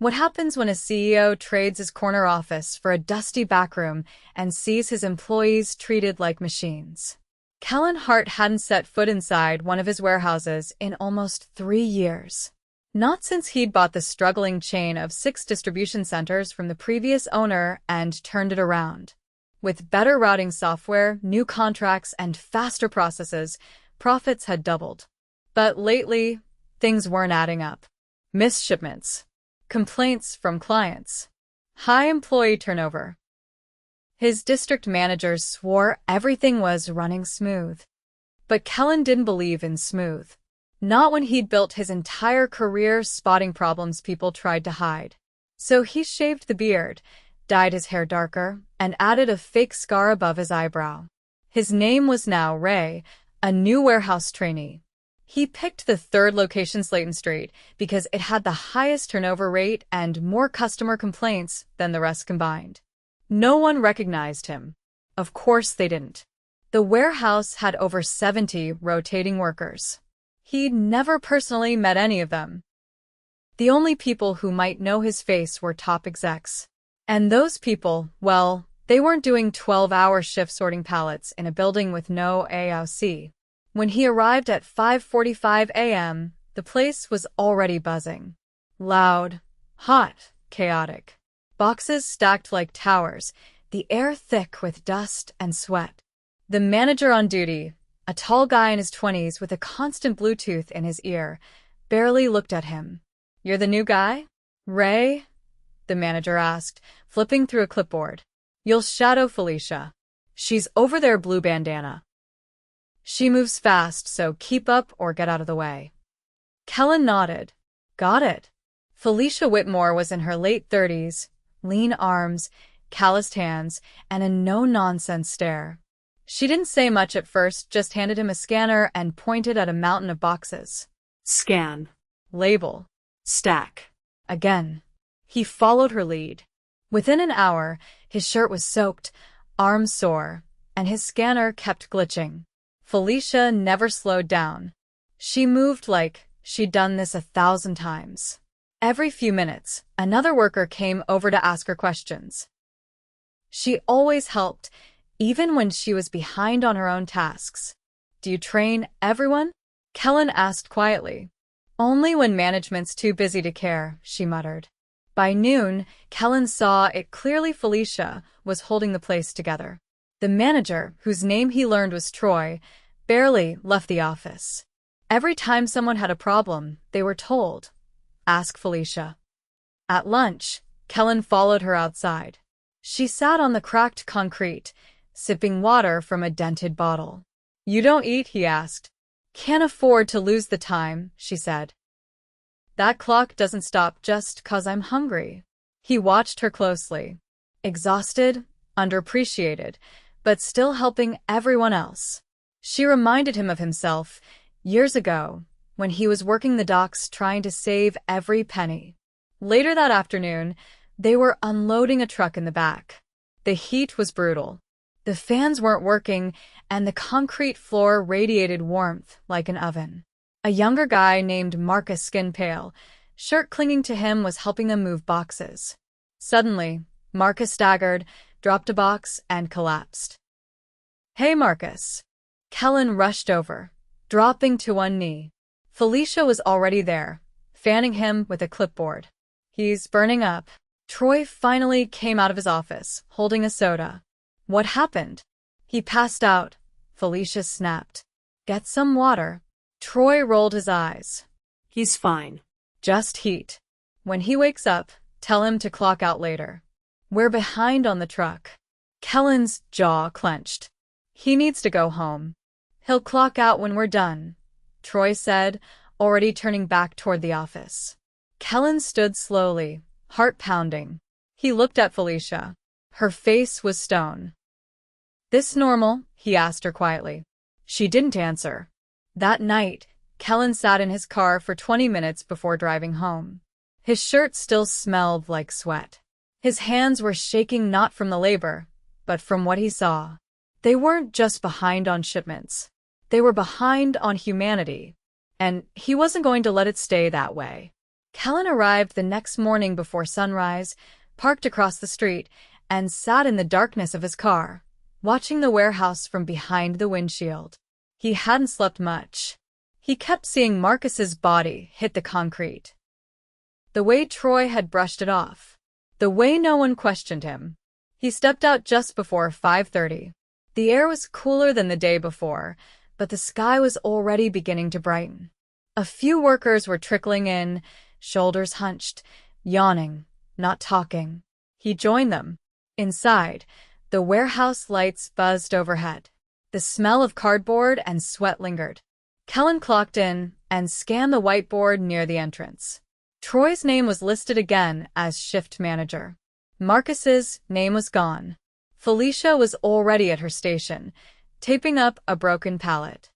What happens when a CEO trades his corner office for a dusty backroom and sees his employees treated like machines? Kellan Hart hadn't set foot inside one of his warehouses in almost 3 years. Not since he'd bought the struggling chain of 6 distribution centers from the previous owner and turned it around. With better routing software, new contracts, and faster processes, profits had doubled. But lately, things weren't adding up. Missed shipments, complaints from clients, high employee turnover. His district managers swore everything was running smooth. But Kellan didn't believe in smooth. Not when he'd built his entire career spotting problems people tried to hide. So he shaved the beard, dyed his hair darker, and added a fake scar above his eyebrow. His name was now Ray, a new warehouse trainee. He picked the 3rd location Slayton Street because it had the highest turnover rate and more customer complaints than the rest combined. No one recognized him. Of course they didn't. The warehouse had over 70 rotating workers. He'd never personally met any of them. The only people who might know his face were top execs. And those people, well, they weren't doing 12-hour shift sorting pallets in a building with no AOC. When he arrived at 5:45 a.m., the place was already buzzing. Loud, hot, chaotic. Boxes stacked like towers, the air thick with dust and sweat. The manager on duty, a tall guy in his 20s with a constant Bluetooth in his ear, barely looked at him. "You're the new guy, Ray?" the manager asked, flipping through a clipboard. "You'll shadow Felicia. She's over there, blue bandana. She moves fast, so keep up or get out of the way." Kellan nodded. "Got it." Felicia Whitmore was in her late 30s, lean arms, calloused hands, and a no-nonsense stare. She didn't say much at first, just handed him a scanner and pointed at a mountain of boxes. "Scan. Label. Stack." Again. He followed her lead. Within an hour, his shirt was soaked, arms sore, and his scanner kept glitching. Felicia never slowed down. She moved like she'd done this 1,000 times. Every few minutes, another worker came over to ask her questions. She always helped, even when she was behind on her own tasks. "Do you train everyone?" Kellan asked quietly. "Only when management's too busy to care," she muttered. By noon, Kellan saw it clearly Felicia was holding the place together. The manager, whose name he learned was Troy, barely left the office. Every time someone had a problem, they were told, "Ask Felicia." At lunch, Kellan followed her outside. She sat on the cracked concrete, sipping water from a dented bottle. "You don't eat?" he asked. "Can't afford to lose the time," she said. "That clock doesn't stop just 'cause I'm hungry." He watched her closely. Exhausted, underappreciated, but still helping everyone else. She reminded him of himself, years ago, when he was working the docks trying to save every penny. Later that afternoon, they were unloading a truck in the back. The heat was brutal. The fans weren't working, and the concrete floor radiated warmth like an oven. A younger guy named Marcus, skin pale, shirt clinging to him, was helping them move boxes. Suddenly, Marcus staggered, dropped a box, and collapsed. "Hey, Marcus." Kellan rushed over, dropping to one knee. Felicia was already there, fanning him with a clipboard. "He's burning up." Troy finally came out of his office, holding a soda. "What happened?" "He passed out," Felicia snapped. "Get some water." Troy rolled his eyes. "He's fine. "Just heat. When he wakes up, tell him to clock out later. We're behind on the truck." Kellan's jaw clenched. "He needs to go home." "He'll clock out when we're done," Troy said, already turning back toward the office. Kellan stood slowly, heart pounding. He looked at Felicia. Her face was stone. "This normal?" he asked her quietly. She didn't answer. That night, Kellan sat in his car for 20 minutes before driving home. His shirt still smelled like sweat. His hands were shaking, not from the labor, but from what he saw. They weren't just behind on shipments. They were behind on humanity. And he wasn't going to let it stay that way. Kellan arrived the next morning before sunrise, parked across the street, and sat in the darkness of his car, watching the warehouse from behind the windshield. He hadn't slept much. He kept seeing Marcus's body hit the concrete. The way Troy had brushed it off. The way no one questioned him. He stepped out just before 5:30. The air was cooler than the day before, but the sky was already beginning to brighten. A few workers were trickling in, shoulders hunched, yawning, not talking. He joined them. Inside, the warehouse lights buzzed overhead. The smell of cardboard and sweat lingered. Kellan clocked in and scanned the whiteboard near the entrance. Troy's name was listed again as shift manager. Marcus's name was gone. Felicia was already at her station, taping up a broken pallet.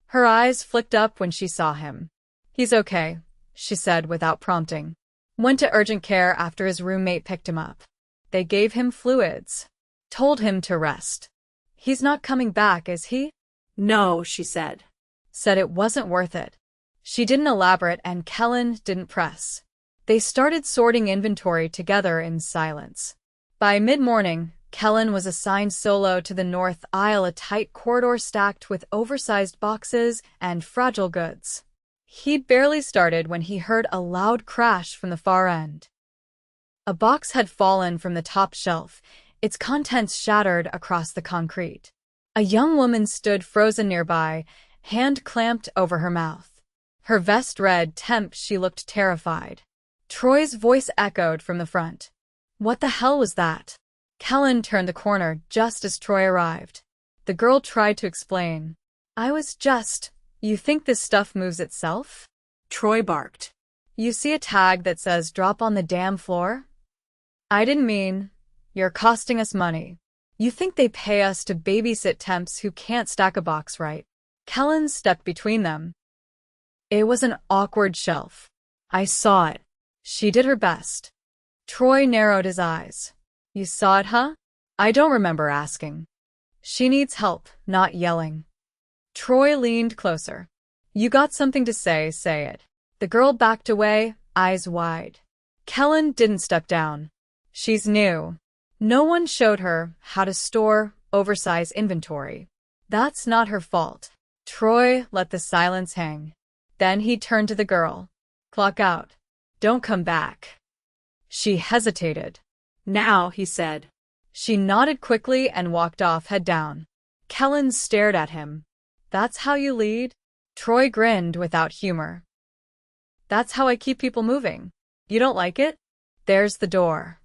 Her eyes flicked up when she saw him. "He's okay," she said without prompting. Went to urgent care after his roommate picked him up. They gave him fluids. Told him to rest. "He's not coming back, is he?" No, she said. Said it wasn't worth it. She didn't elaborate and Kellan didn't press. They started sorting inventory together in silence. By mid-morning, Kellan was assigned solo to the north aisle, a tight corridor stacked with oversized boxes and fragile goods. He'd barely started when he heard a loud crash from the far end. A box had fallen from the top shelf, its contents shattered across the concrete. A young woman stood frozen nearby, hand clamped over her mouth. Her vest read "Temp." She looked terrified. Troy's voice echoed from the front. "What the hell was that?" Kellan turned the corner just as Troy arrived. The girl tried to explain. You think this stuff moves itself?" Troy barked. "You see a tag that says drop on the damn floor?" "I didn't mean, you're costing us money. You think they pay us to babysit temps who can't stack a box right?" Kellan stepped between them. It was an awkward shelf. "I saw it." She did her best. Troy narrowed his eyes. "You saw it, huh?" "I don't remember asking." "She needs help, not yelling." Troy leaned closer. "You got something to say it." The girl backed away, eyes wide. Kellan didn't step down. "She's new. No one showed her how to store oversized inventory. That's not her fault." Troy let the silence hang. Then he turned to the girl. "Clock out. Don't come back." She hesitated. "Now," he said. She nodded quickly and walked off, head down. Kellan stared at him. "That's how you lead?" Troy grinned without humor. "That's how I keep people moving. You don't like it? There's the door."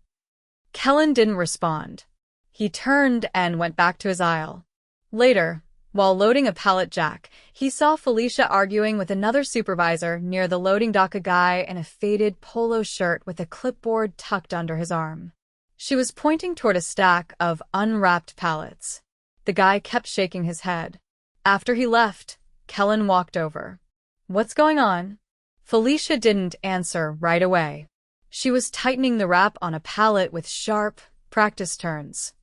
Kellan didn't respond. He turned and went back to his aisle. Later, while loading a pallet jack, he saw Felicia arguing with another supervisor near the loading dock, a guy in a faded polo shirt with a clipboard tucked under his arm. She was pointing toward a stack of unwrapped pallets. The guy kept shaking his head. After he left, Kellan walked over. "What's going on?" Felicia didn't answer right away. She was tightening the wrap on a pallet with sharp, practice turns.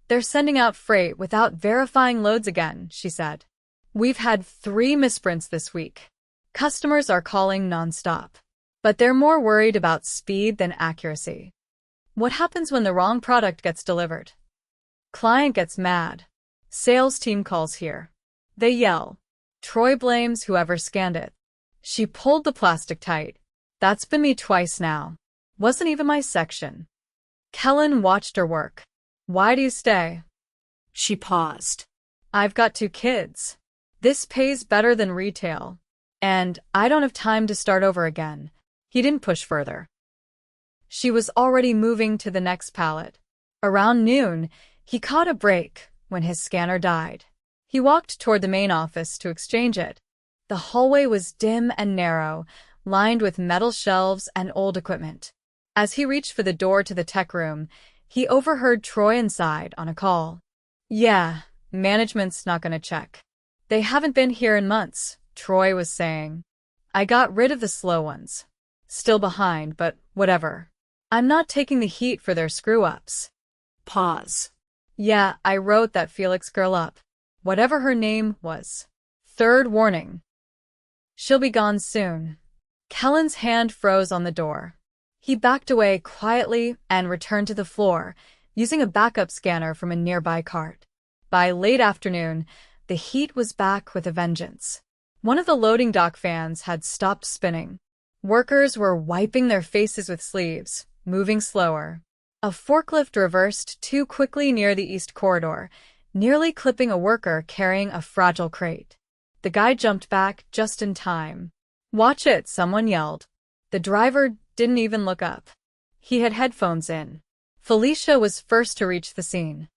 "They're sending out freight without verifying loads again," she said. "We've had 3 misprints this week. Customers are calling nonstop. But they're more worried about speed than accuracy. What happens when the wrong product gets delivered? Client gets mad. Sales team calls here. They yell. Troy blames whoever scanned it." She pulled the plastic tight. "That's been me twice now. Wasn't even my section." Kellan watched her work. "Why do you stay?" She paused. "I've got 2 kids. This pays better than retail. And I don't have time to start over again." He didn't push further. She was already moving to the next pallet. Around noon, he caught a break when his scanner died. He walked toward the main office to exchange it. The hallway was dim and narrow, lined with metal shelves and old equipment. As he reached for the door to the tech room, he overheard Troy inside on a call. "Yeah, management's not gonna check. They haven't been here in months," Troy was saying. "I got rid of the slow ones. Still behind, but whatever. I'm not taking the heat for their screw-ups." Pause. "Yeah, I wrote that Felix girl up. Whatever her name was. 3rd warning. She'll be gone soon." Kellan's hand froze on the door. He backed away quietly and returned to the floor, using a backup scanner from a nearby cart. By late afternoon, the heat was back with a vengeance. One of the loading dock fans had stopped spinning. Workers were wiping their faces with sleeves, moving slower. A forklift reversed too quickly near the east corridor, nearly clipping a worker carrying a fragile crate. The guy jumped back just in time. "Watch it," someone yelled. The driver didn't even look up. He had headphones in. Felicia was first to reach the scene.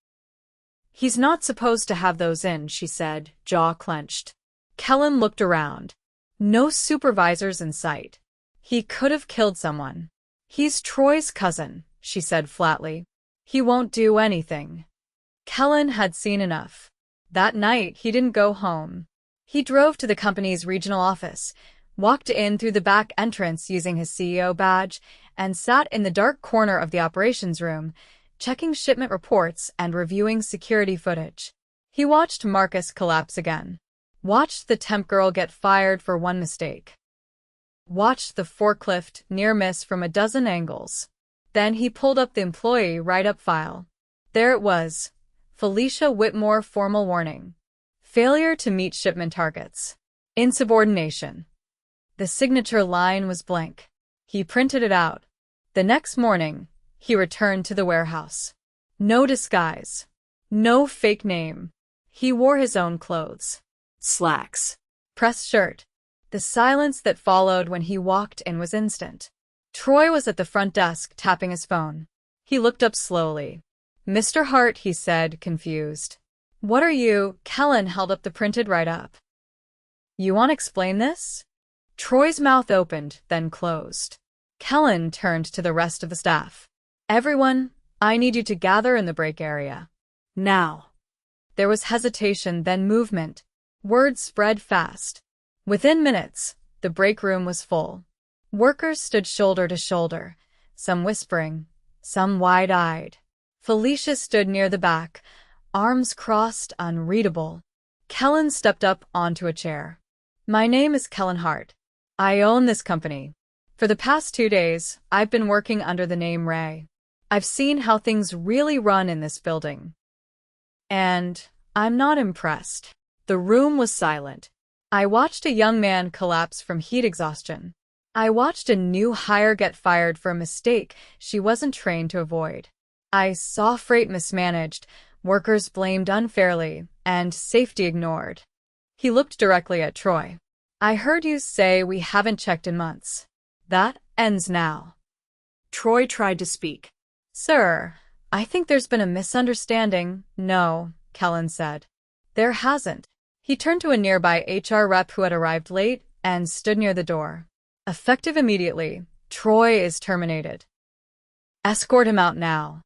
"He's not supposed to have those in," she said, jaw clenched. Kellan looked around. No supervisors in sight. He could have killed someone. "He's Troy's cousin," she said flatly. "He won't do anything." Kellan had seen enough. That night, he didn't go home. He drove to the company's regional office, walked in through the back entrance using his CEO badge, and sat in the dark corner of the operations room, checking shipment reports and reviewing security footage. He watched Marcus collapse again. Watched the temp girl get fired for one mistake. Watched the forklift near miss from a dozen angles. Then he pulled up the employee write-up file. There it was. Felicia Whitmore formal warning. Failure to meet shipment targets. Insubordination. The signature line was blank. He printed it out. The next morning, he returned to the warehouse. No disguise. No fake name. He wore his own clothes. Slacks. Pressed shirt. The silence that followed when he walked in was instant. Troy was at the front desk tapping his phone. He looked up slowly. "Mr. Hart," he said, confused. "What are you?" Kellan held up the printed write-up. "You want to explain this?" Troy's mouth opened, then closed. Kellan turned to the rest of the staff. "Everyone, I need you to gather in the break area. Now." There was hesitation, then movement. Word spread fast. Within minutes, the break room was full. Workers stood shoulder to shoulder, some whispering, some wide-eyed. Felicia stood near the back, arms crossed, unreadable. Kellan stepped up onto a chair. "My name is Kellan Hart. I own this company. For the past 2 days, I've been working under the name Ray. I've seen how things really run in this building. And I'm not impressed." The room was silent. I watched a young man collapse from heat exhaustion. I watched a new hire get fired for a mistake she wasn't trained to avoid. I saw freight mismanaged, workers blamed unfairly, and safety ignored. He looked directly at Troy. "I heard you say we haven't checked in months. That ends now." Troy tried to speak. "Sir, I think there's been a misunderstanding." "No," Kellan said. "There hasn't." He turned to a nearby HR rep who had arrived late and stood near the door. "Effective immediately. Troy is terminated. Escort him out now."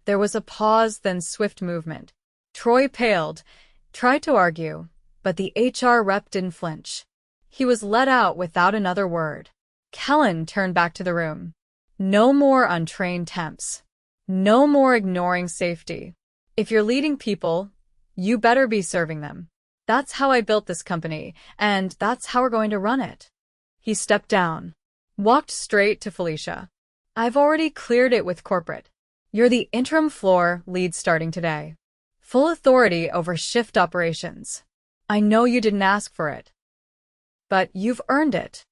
There was a pause, then swift movement. Troy paled, tried to argue, but the HR rep didn't flinch. He was let out without another word. Kellan turned back to the room. No more untrained temps. No more ignoring safety. If you're leading people, you better be serving them. That's how I built this company, and that's how we're going to run it. He stepped down, walked straight to Felicia. "I've already cleared it with corporate. You're the interim floor lead starting today. Full authority over shift operations. I know you didn't ask for it, but you've earned it."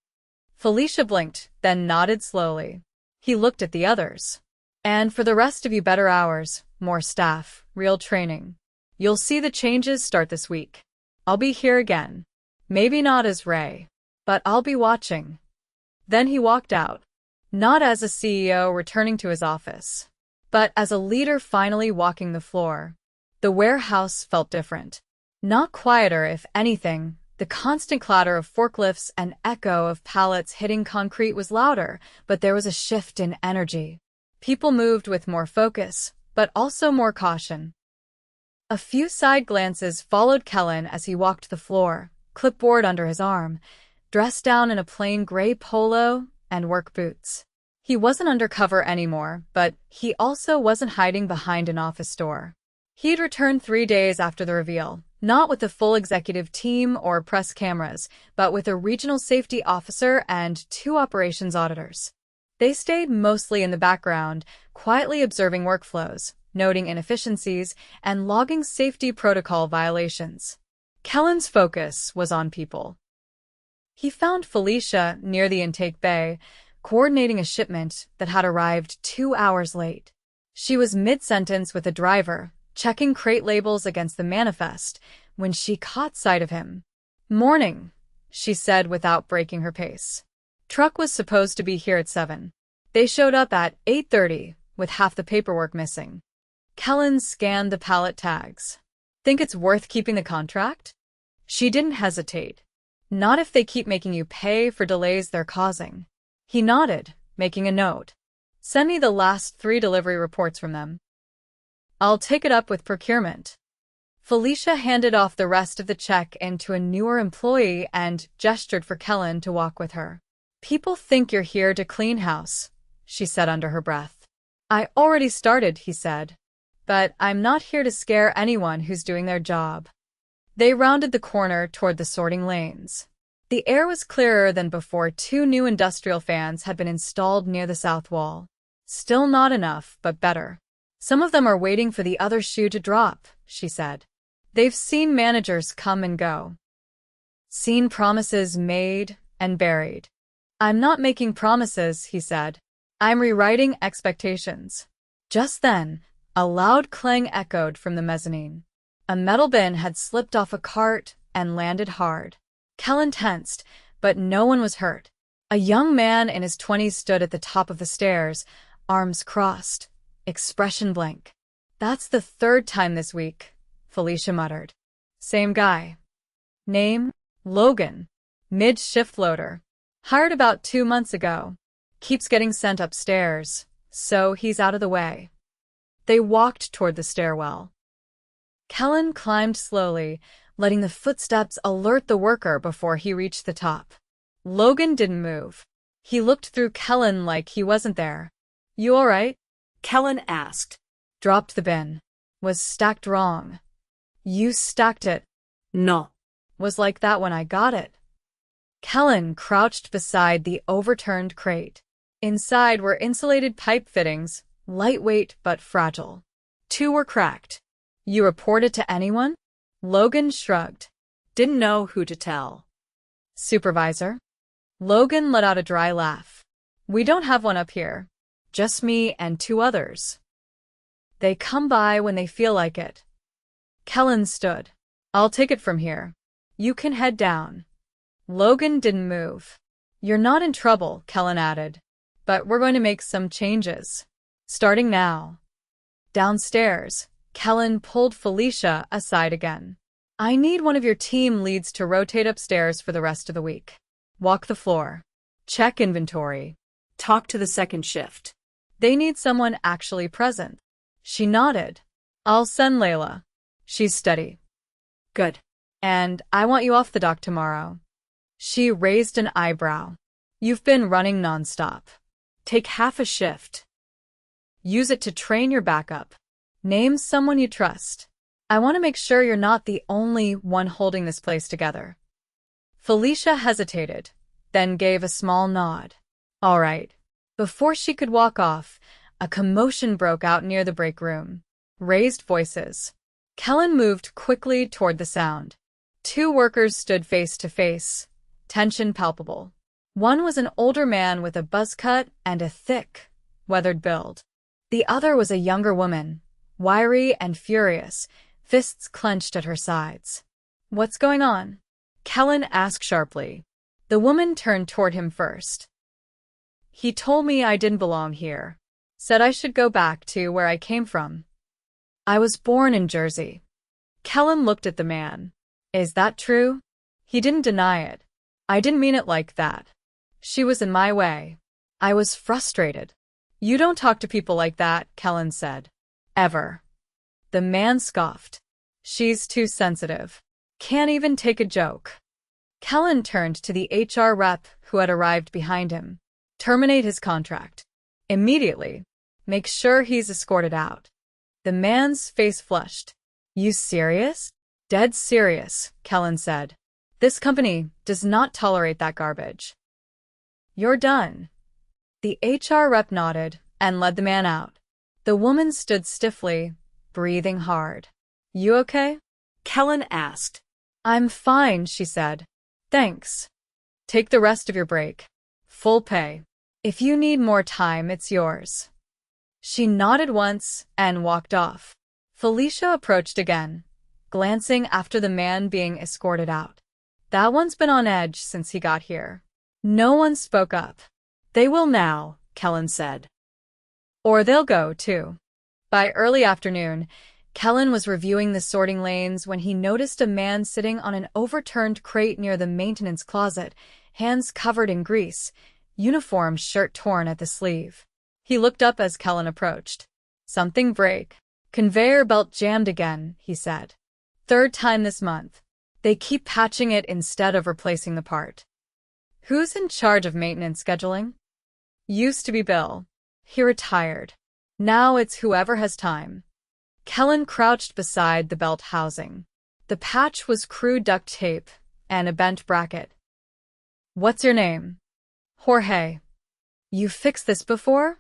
Felicia blinked, then nodded slowly. He looked at the others. "And for the rest of you, better hours, more staff, real training. You'll see the changes start this week. I'll be here again. Maybe not as Ray, but I'll be watching." Then he walked out, not as a CEO returning to his office, but as a leader finally walking the floor. The warehouse felt different. Not quieter, if anything. The constant clatter of forklifts and echo of pallets hitting concrete was louder, but there was a shift in energy. People moved with more focus, but also more caution. A few side glances followed Kellan as he walked the floor, clipboard under his arm, dressed down in a plain gray polo and work boots. He wasn't undercover anymore, but he also wasn't hiding behind an office door. He'd returned 3 days after the reveal, Not with a full executive team or press cameras, but with a regional safety officer and 2 operations auditors. They stayed mostly in the background, quietly observing workflows, noting inefficiencies, and logging safety protocol violations. Kellan's focus was on people. He found Felicia near the intake bay, coordinating a shipment that had arrived 2 hours late. She was mid-sentence with a driver, checking crate labels against the manifest, when she caught sight of him. "Morning," she said without breaking her pace. Truck was supposed to be here at 7. They showed up at 8:30, with half the paperwork missing. Kellan scanned the pallet tags. "Think it's worth keeping the contract?" She didn't hesitate. "Not if they keep making you pay for delays they're causing." He nodded, making a note. "Send me the last 3 delivery reports from them. I'll take it up with procurement." Felicia handed off the rest of the check into a newer employee and gestured for Kellan to walk with her. "People think you're here to clean house," she said under her breath. "I already started," he said. "But I'm not here to scare anyone who's doing their job." They rounded the corner toward the sorting lanes. The air was clearer than before. 2 new industrial fans had been installed near the south wall. "Still not enough, but better. Some of them are waiting for the other shoe to drop," she said. "They've seen managers come and go. Seen promises made and buried." "I'm not making promises," he said. "I'm rewriting expectations." Just then, a loud clang echoed from the mezzanine. A metal bin had slipped off a cart and landed hard. Kellan tensed, but no one was hurt. A young man in his 20s stood at the top of the stairs, arms crossed, expression blank. "That's the 3rd time this week," Felicia muttered. "Same guy. Name? Logan. Mid-shift loader. Hired about 2 months ago. Keeps getting sent upstairs, so he's out of the way." They walked toward the stairwell. Kellan climbed slowly, letting the footsteps alert the worker before he reached the top. Logan didn't move. He looked through Kellan like he wasn't there. "You all right?" Kellan asked. "Dropped the bin. Was stacked wrong." "You stacked it." "No." "Was like that when I got it." Kellan crouched beside the overturned crate. Inside were insulated pipe fittings, lightweight but fragile. 2 were cracked. "You reported to anyone?" Logan shrugged. "Didn't know who to tell." "Supervisor?" Logan let out a dry laugh. "We don't have one up here. Just me and 2 others. They come by when they feel like it." Kellan stood. "I'll take it from here. You can head down." Logan didn't move. "You're not in trouble," Kellan added. "But we're going to make some changes. Starting now." Downstairs, Kellan pulled Felicia aside again. "I need one of your team leads to rotate upstairs for the rest of the week. Walk the floor. Check inventory. Talk to the 2nd shift." They need someone actually present." She nodded. "I'll send Layla. She's steady." "Good." "And I want you off the dock tomorrow." She raised an eyebrow. "You've been running nonstop. Take half a shift. Use it to train your backup. Name someone you trust. I want to make sure you're not the only one holding this place together." Felicia hesitated, then gave a small nod. "All right." Before she could walk off, a commotion broke out near the break room. Raised voices. Kellan moved quickly toward the sound. 2 workers stood face to face, tension palpable. One was an older man with a buzz cut and a thick, weathered build. The other was a younger woman, wiry and furious, fists clenched at her sides. "What's going on?" Kellan asked sharply. The woman turned toward him first. "He told me I didn't belong here. Said I should go back to where I came from. I was born in Jersey." Kellan looked at the man. "Is that true?" He didn't deny it. "I didn't mean it like that. She was in my way. I was frustrated." "You don't talk to people like that," Kellan said. "Ever." The man scoffed. "She's too sensitive. Can't even take a joke." Kellan turned to the HR rep who had arrived behind him. "Terminate his contract. Immediately. Make sure he's escorted out." The man's face flushed. "You serious?" Dead serious, Kellan said. This company does not tolerate that garbage. You're done. The HR rep nodded and led the man out. The woman stood stiffly, breathing hard. You okay? Kellan asked. I'm fine, she said. Thanks. Take the rest of your break. Full pay. If you need more time, it's yours. She nodded once and walked off. Felicia approached again, glancing after the man being escorted out. That one's been on edge since he got here. No one spoke up. They will now, Kellan said. Or they'll go, too. By early afternoon, Kellan was reviewing the sorting lanes when he noticed a man sitting on an overturned crate near the maintenance closet, hands covered in grease, uniform shirt torn at the sleeve. He looked up as Kellan approached. Something break. Conveyor belt jammed again, he said. Third time this month. They keep patching it instead of replacing the part. Who's in charge of maintenance scheduling? Used to be Bill. He retired. Now it's whoever has time. Kellan crouched beside the belt housing. The patch was crude duct tape and a bent bracket. What's your name? Jorge. You fixed this before?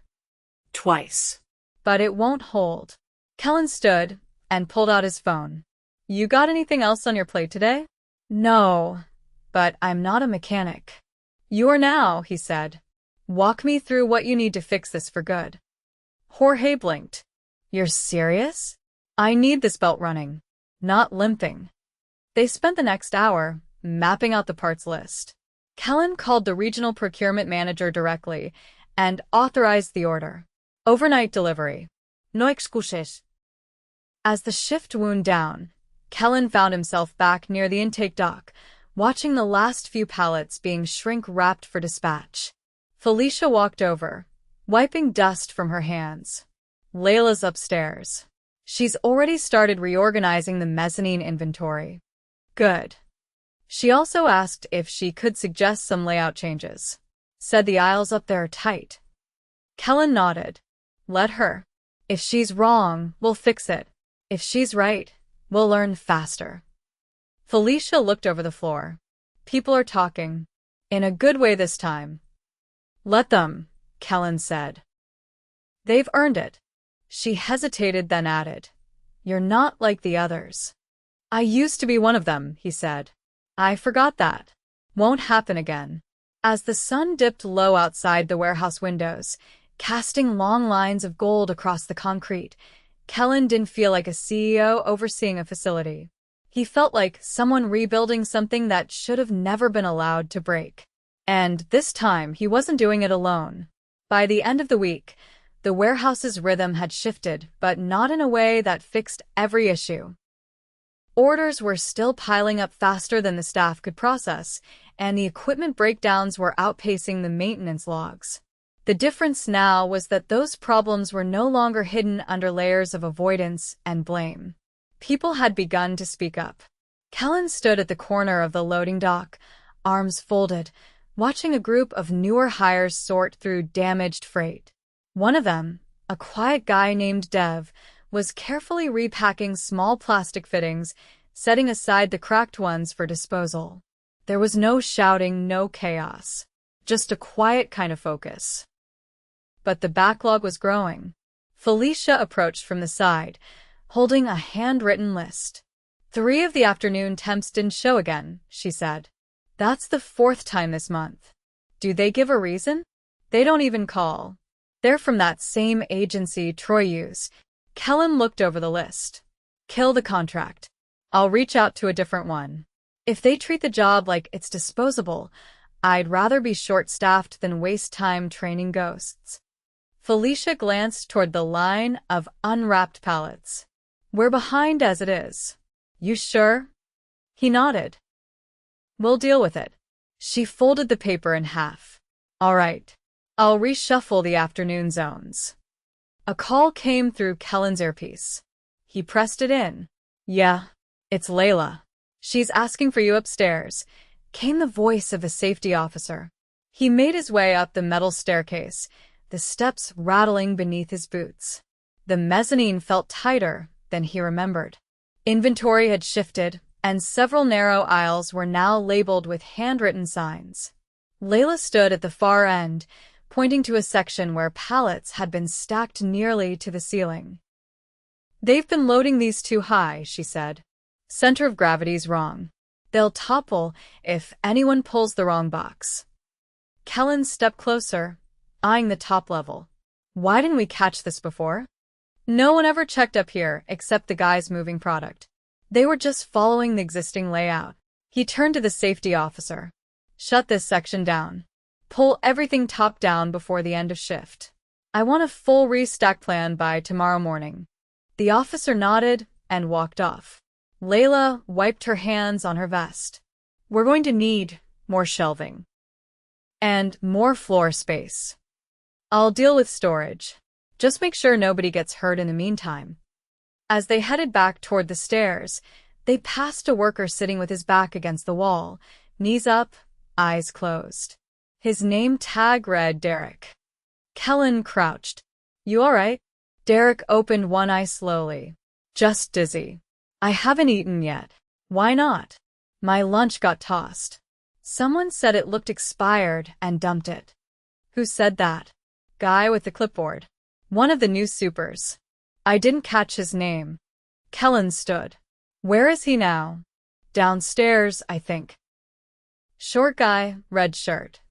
Twice. But it won't hold. Kellan stood and pulled out his phone. You got anything else on your plate today? No, but I'm not a mechanic. You are now, he said. Walk me through what you need to fix this for good. Jorge blinked. You're serious? I need this belt running, not limping. They spent the next hour mapping out the parts list. Kellan called the regional procurement manager directly and authorized the order. Overnight delivery. No excuses. As the shift wound down, Kellan found himself back near the intake dock, watching the last few pallets being shrink-wrapped for dispatch. Felicia walked over, wiping dust from her hands. Layla's upstairs. She's already started reorganizing the mezzanine inventory. Good. She also asked if she could suggest some layout changes. Said the aisles up there are tight. Kellan nodded. Let her. If she's wrong, we'll fix it. If she's right, we'll learn faster. Felicia looked over the floor. People are talking. In a good way this time. Let them, Kellan said. They've earned it. She hesitated, then added. You're not like the others. I used to be one of them, he said. I forgot that. Won't happen again. As the sun dipped low outside the warehouse windows, casting long lines of gold across the concrete, Kellan didn't feel like a CEO overseeing a facility. He felt like someone rebuilding something that should have never been allowed to break. And this time, he wasn't doing it alone. By the end of the week, the warehouse's rhythm had shifted, but not in a way that fixed every issue. Orders were still piling up faster than the staff could process, and the equipment breakdowns were outpacing the maintenance logs. The difference now was that those problems were no longer hidden under layers of avoidance and blame. People had begun to speak up. Kellan stood at the corner of the loading dock, arms folded, watching a group of newer hires sort through damaged freight. One of them, a quiet guy named Dev, was carefully repacking small plastic fittings, setting aside the cracked ones for disposal. There was no shouting, no chaos, just a quiet kind of focus. But the backlog was growing. Felicia approached from the side, holding a handwritten list. 3 of the afternoon temps didn't show again, she said. That's the 4th time this month. Do they give a reason? They don't even call. They're from that same agency Troy used. Kellan looked over the list. Kill the contract. I'll reach out to a different one. If they treat the job like it's disposable, I'd rather be short-staffed than waste time training ghosts. Felicia glanced toward the line of unwrapped pallets. We're behind as it is. You sure? He nodded. We'll deal with it. She folded the paper in half. All right. I'll reshuffle the afternoon zones. A call came through Kellan's earpiece. He pressed it in. Yeah, it's Layla. She's asking for you upstairs, came the voice of a safety officer. He made his way up the metal staircase, the steps rattling beneath his boots. The mezzanine felt tighter than he remembered. Inventory had shifted, and several narrow aisles were now labeled with handwritten signs. Layla stood at the far end, pointing to a section where pallets had been stacked nearly to the ceiling. "They've been loading these too high," she said. "Center of gravity's wrong. They'll topple if anyone pulls the wrong box." Kellan stepped closer, eyeing the top level. "Why didn't we catch this before?" "No one ever checked up here except the guys moving product. They were just following the existing layout." He turned to the safety officer. "Shut this section down. Pull everything top down before the end of shift. I want a full restack plan by tomorrow morning." The officer nodded and walked off. Layla wiped her hands on her vest. "We're going to need more shelving. And more floor space. I'll deal with storage. Just make sure nobody gets hurt in the meantime." As they headed back toward the stairs, they passed a worker sitting with his back against the wall, knees up, eyes closed. His name tag read Derek. Kellan crouched. "You all right?" Derek opened one eye slowly. "Just dizzy. I haven't eaten yet." "Why not?" "My lunch got tossed. Someone said it looked expired and dumped it." "Who said that?" "Guy with the clipboard. One of the new supers. I didn't catch his name." Kellan stood. "Where is he now?" "Downstairs, I think." "Short guy, red shirt."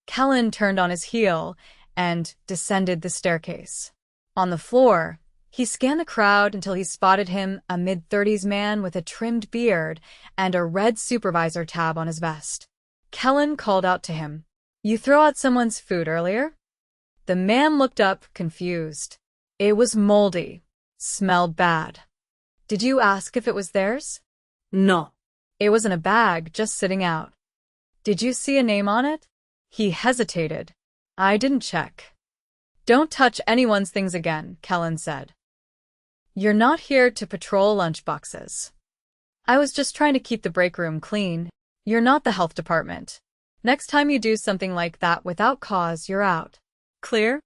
Kellan turned on his heel and descended the staircase. On the floor, he scanned the crowd until he spotted him, a mid-30s man with a trimmed beard and a red supervisor tab on his vest. Kellan called out to him. "You throw out someone's food earlier?" The man looked up, confused. "It was moldy. Smelled bad." "Did you ask if it was theirs?" No. "It was in a bag, just sitting out." "Did you see a name on it?" He hesitated. "I didn't check." "Don't touch anyone's things again," Kellan said. "You're not here to patrol lunchboxes." "I was just trying to keep the break room clean. You're not the health department. Next time you do something like that without cause, you're out. Clear?"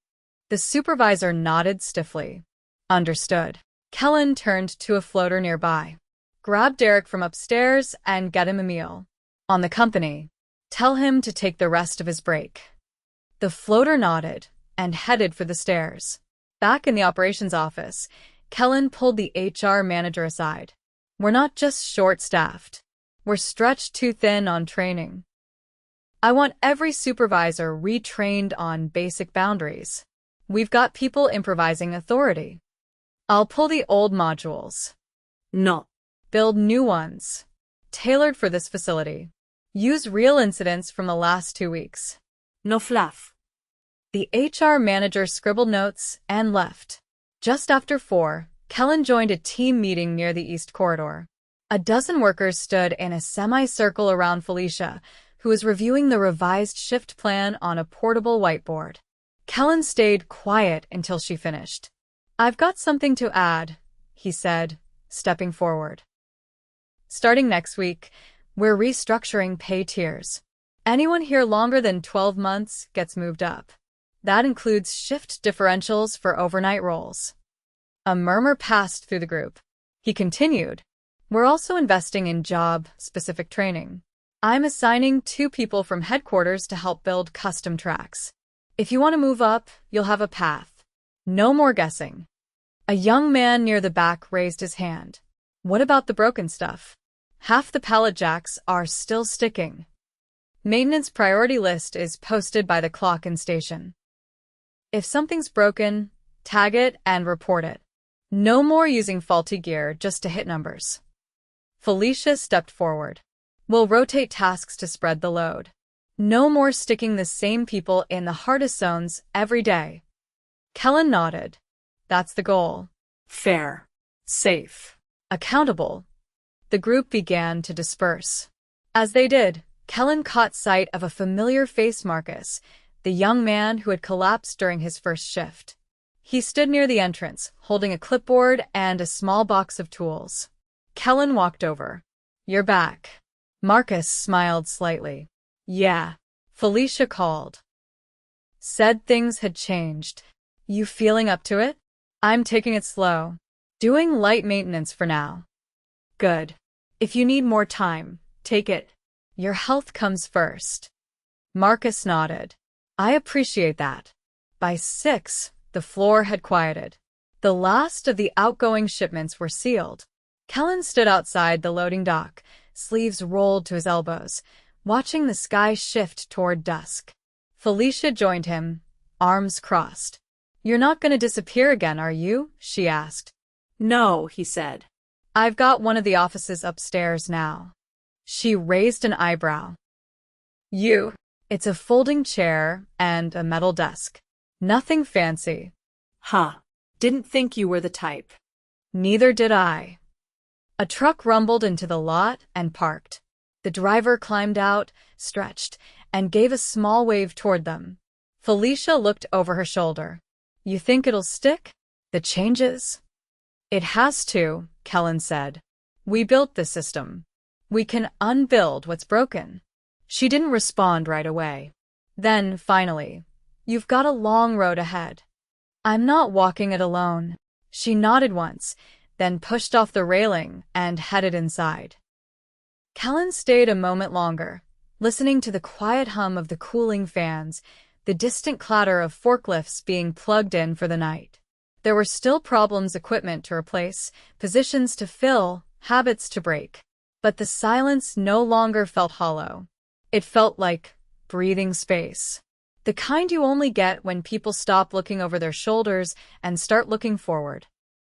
The supervisor nodded stiffly. "Understood." Kellan turned to a floater nearby. "Grab Derek from upstairs and get him a meal. On the company. Tell him to take the rest of his break." The floater nodded and headed for the stairs. Back in the operations office, Kellan pulled the HR manager aside. "We're not just short-staffed. We're stretched too thin on training. I want every supervisor retrained on basic boundaries. We've got people improvising authority. I'll pull the old modules. No. Build new ones. Tailored for this facility. Use real incidents from the last 2 weeks. No fluff." The HR manager scribbled notes and left. Just after 4, Kellan joined a team meeting near the East Corridor. A dozen workers stood in a semicircle around Felicia, who was reviewing the revised shift plan on a portable whiteboard. Kellan stayed quiet until she finished. "I've got something to add," he said, stepping forward. "Starting next week, we're restructuring pay tiers. Anyone here longer than 12 months gets moved up. That includes shift differentials for overnight roles." A murmur passed through the group. He continued, "We're also investing in job-specific training. I'm assigning 2 people from headquarters to help build custom tracks. If you want to move up, you'll have a path. No more guessing." A young man near the back raised his hand. "What about the broken stuff? Half the pallet jacks are still sticking." "Maintenance priority list is posted by the clock in station. If something's broken, tag it and report it. No more using faulty gear just to hit numbers." Felicia stepped forward. "We'll rotate tasks to spread the load. No more sticking the same people in the hardest zones every day." Kellan nodded. "That's the goal. Fair. Safe. Accountable." The group began to disperse. As they did, Kellan caught sight of a familiar face, Marcus, the young man who had collapsed during his first shift. He stood near the entrance, holding a clipboard and a small box of tools. Kellan walked over. "You're back." Marcus smiled slightly. "Yeah." Felicia called. Said things had changed. "You feeling up to it?" "I'm taking it slow. Doing light maintenance for now." Good. If you need more time, take it. Your health comes first. Marcus nodded. I appreciate that. By 6, the floor had quieted. The last of the outgoing shipments were sealed. Kellan stood outside the loading dock, sleeves rolled to his elbows, watching the sky shift toward dusk. Felicia joined him, arms crossed. You're not going to disappear again, are you? She asked. No, he said. I've got one of the offices upstairs now. She raised an eyebrow. You. It's a folding chair and a metal desk. Nothing fancy. Huh. Didn't think you were the type. Neither did I. A truck rumbled into the lot and parked. The driver climbed out, stretched, and gave a small wave toward them. Felicia looked over her shoulder. You think it'll stick? The changes? It has to, Kellan said. We built this system. We can unbuild what's broken. She didn't respond right away. Then, finally, you've got a long road ahead. I'm not walking it alone. She nodded once, then pushed off the railing and headed inside. Kellan stayed a moment longer, listening to the quiet hum of the cooling fans, the distant clatter of forklifts being plugged in for the night. There were still problems, equipment to replace, positions to fill, habits to break. But the silence no longer felt hollow. It felt like breathing space. The kind you only get when people stop looking over their shoulders and start looking forward.